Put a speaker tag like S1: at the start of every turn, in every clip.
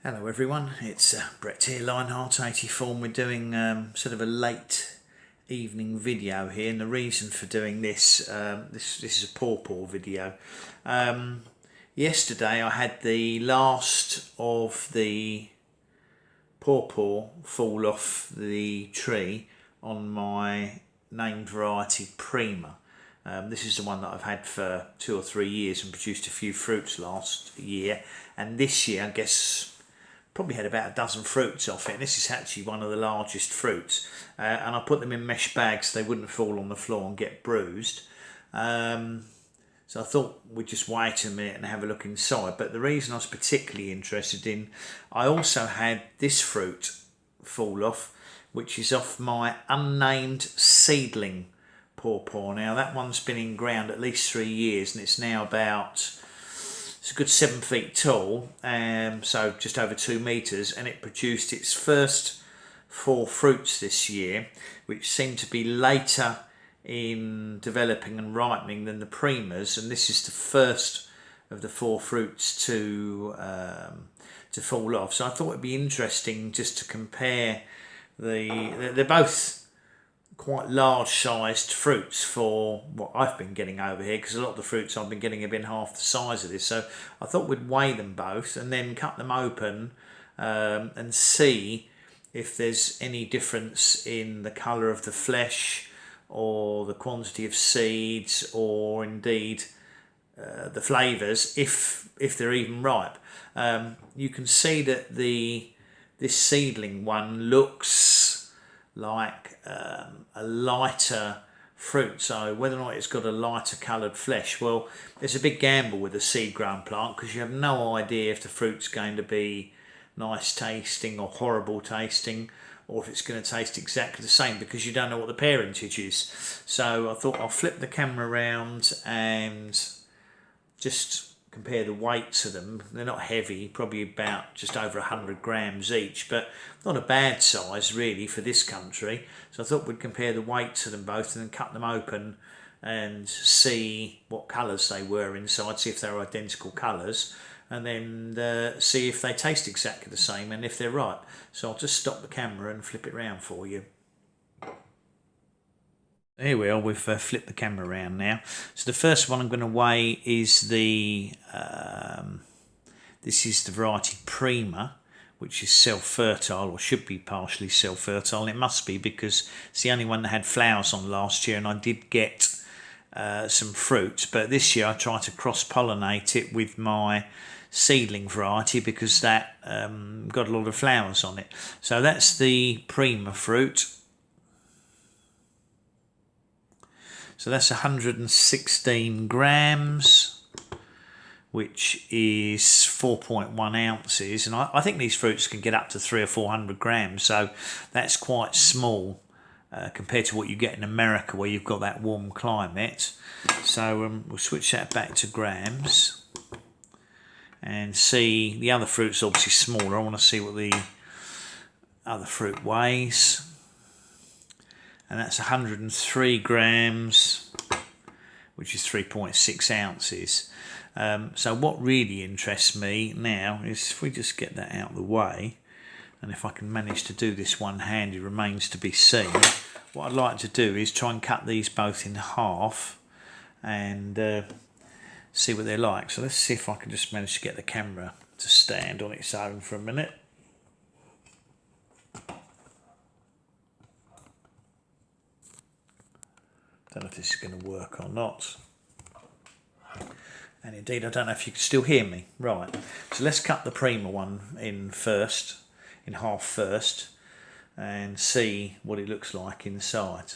S1: Hello everyone, it's Brett here, Lionheart84, and we're doing sort of a late evening video here, and the reason for doing this, this is a PawPaw video. Yesterday I had the last of the PawPaw fall off the tree on my named variety Prima. This is the one that I've had for 2 or 3 years and produced a few fruits last year, and this year I guess probably had about a dozen fruits off it, and this is actually one of the largest fruits, and I put them in mesh bags so they wouldn't fall on the floor and get bruised. So I thought we'd just wait a minute and have a look inside, but the reason I was particularly interested in, I also had this fruit fall off, which is off my unnamed seedling PawPaw. Now that one's been in ground at least 3 years, and it's now about, it's a good 7 feet tall, so just over 2 meters, and it produced its first 4 fruits this year, which seem to be later in developing and ripening than the Primas, and this is the first of the 4 fruits to fall off. So I thought it'd be interesting just to compare they're both quite large sized fruits for what I've been getting over here, because a lot of the fruits I've been getting have been half the size of this. So I thought we'd weigh them both and then cut them open and see if there's any difference in the colour of the flesh or the quantity of seeds, or indeed the flavours, if they're even ripe. You can see that this seedling one looks like a lighter fruit, so whether or not it's got a lighter coloured flesh, well, it's a big gamble with a seed grown plant, because you have no idea if the fruit's going to be nice tasting or horrible tasting, or if it's going to taste exactly the same, because you don't know what the parentage is. So I thought I'll flip the camera around and just compare the weights of them. They're not heavy, probably about just over 100 grams each, but not a bad size really for this country. So I thought we'd compare the weights of them both and then cut them open and see what colours they were inside, see if they're identical colours, and then see if they taste exactly the same and if they're ripe. So I'll just stop the camera and flip it around for you. Here we are, we've flipped the camera around now. So the first one I'm going to weigh is this is the variety Prima, which is self-fertile, or should be partially self-fertile. And it must be, because it's the only one that had flowers on last year, and I did get some fruit. But this year I tried to cross-pollinate it with my seedling variety, because that got a lot of flowers on it. So that's the Prima fruit. So that's 116 grams, which is 4.1 ounces. And I think these fruits can get up to 300 or 400 grams. So that's quite small compared to what you get in America, where you've got that warm climate. So we'll switch that back to grams and see. The other fruit's obviously smaller. I want to see what the other fruit weighs. And that's 103 grams, which is 3.6 ounces. So what really interests me now is if we just get that out of the way, and if I can manage to do this one-handed remains to be seen. What I'd like to do is try and cut these both in half and see what they're like. So let's see if I can just manage to get the camera to stand on its own for a minute. Don't know if this is going to work or not. And indeed, I don't know if you can still hear me. Right, so let's cut the Prima one in half first, and see what it looks like inside.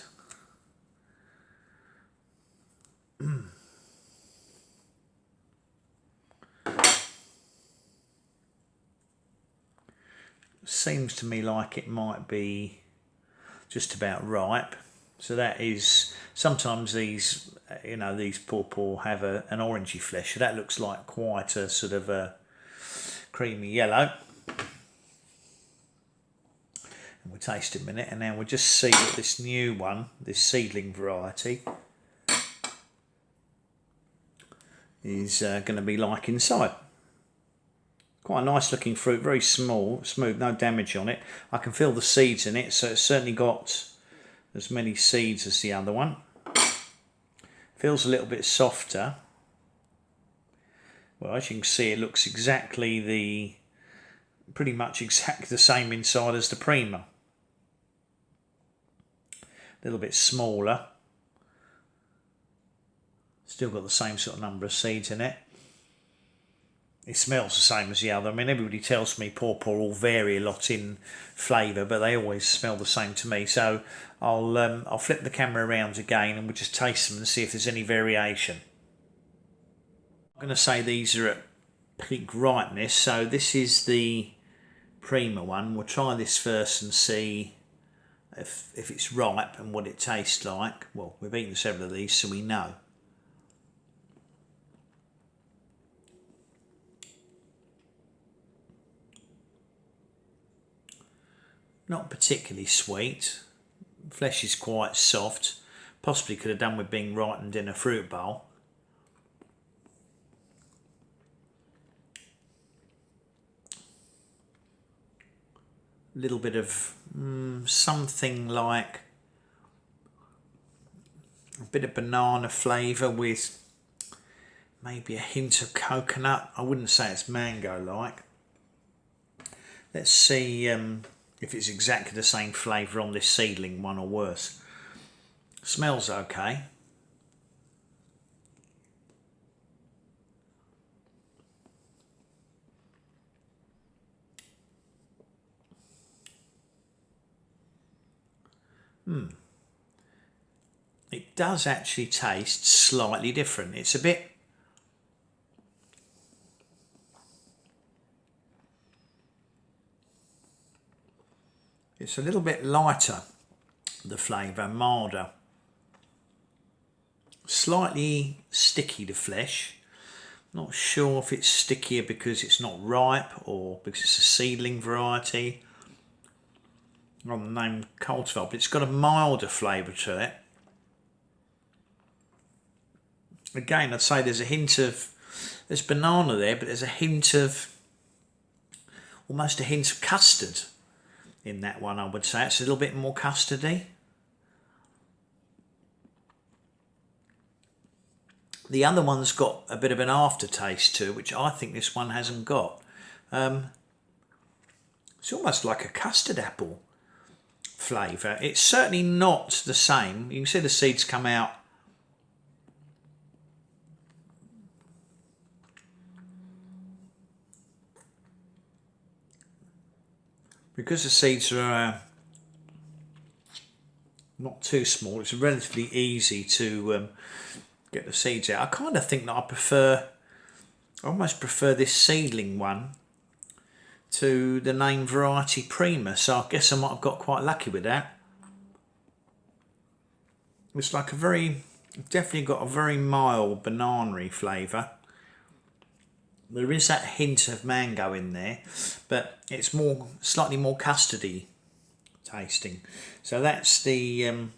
S1: Seems to me like it might be just about ripe. So that is, sometimes these, these PawPaw have an orangey flesh. So that looks like quite a sort of a creamy yellow. And we'll taste it a minute, and now we'll just see what this new one, this seedling variety, is going to be like inside. Quite a nice looking fruit, very small, smooth, no damage on it. I can feel the seeds in it, so it's certainly got as many seeds as the other one. Feels a little bit softer. Well, as you can see, it looks pretty much exactly the same inside as the Prima. A little bit smaller. Still got the same sort of number of seeds in it. It smells the same as the other. I mean, everybody tells me PawPaw all vary a lot in flavour, but they always smell the same to me. So I'll flip the camera around again and we'll just taste them and see if there's any variation. I'm going to say these are at peak ripeness, so this is the Prima one. We'll try this first and see if it's ripe and what it tastes like. Well, we've eaten several of these, so we know. Not particularly sweet. Flesh is quite soft. Possibly could have done with being ripened in a fruit bowl. A little bit of something like a bit of banana flavour with maybe a hint of coconut. I wouldn't say it's mango-like. Let's see if it's exactly the same flavour on this seedling one or worse. Smells okay. It does actually taste slightly different. It's a little bit lighter, the flavour, milder. Slightly sticky, the flesh. Not sure if it's stickier because it's not ripe or because it's a seedling variety. On the name cultivar, but it's got a milder flavour to it. Again, I'd say there's banana there, but there's a hint of, almost a hint of custard in that one, I would say. It's a little bit more custardy. The other one's got a bit of an aftertaste too, which I think this one hasn't got. It's almost like a custard apple flavour. It's certainly not the same. You can see the seeds come out. Because the seeds are not too small, it's relatively easy to get the seeds out. I kind of think that I almost prefer this seedling one to the name variety Prima, so I guess I might have got quite lucky with that. It's like definitely got a very mild banana-y flavour. There is that hint of mango in there, but it's slightly more custardy tasting. So that's the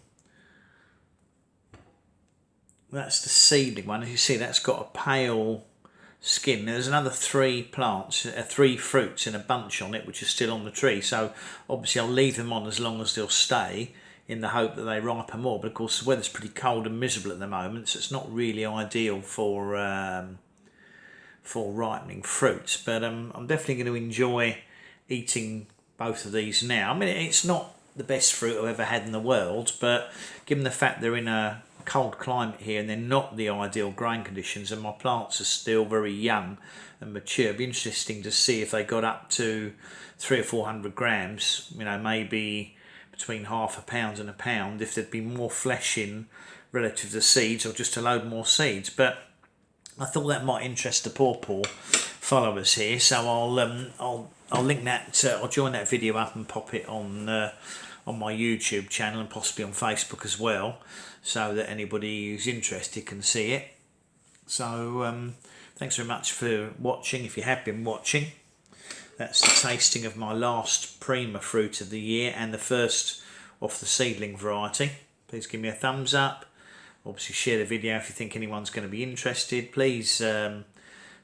S1: seedling one. As you see, that's got a pale skin. There's another three fruits in a bunch on it, which are still on the tree. So obviously I'll leave them on as long as they'll stay, in the hope that they ripen more. But of course the weather's pretty cold and miserable at the moment, so it's not really ideal for ripening fruits. But I'm definitely going to enjoy eating both of these now. I mean, it's not the best fruit I've ever had in the world, but given the fact they're in a cold climate here and they're not the ideal growing conditions, and my plants are still very young and mature, it'd be interesting to see if they got up to 300 or 400 grams, you know, maybe between half a pound and a pound, if there'd be more flesh in relative to seeds, or just a load more seeds. But I thought that might interest the PawPaw followers here, so I'll link that. I'll join that video up and pop it on my YouTube channel and possibly on Facebook as well, so that anybody who's interested can see it. So thanks very much for watching. If you have been watching, that's the tasting of my last Prima fruit of the year and the first off the seedling variety. Please give me a thumbs up. Obviously share the video if you think anyone's going to be interested. Please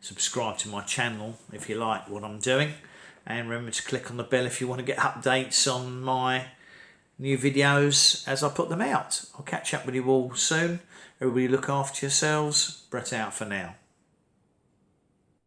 S1: subscribe to my channel if you like what I'm doing, and remember to click on the bell if you want to get updates on my new videos as I put them out. I'll catch up with you all soon. Everybody look after yourselves. Brett out for now.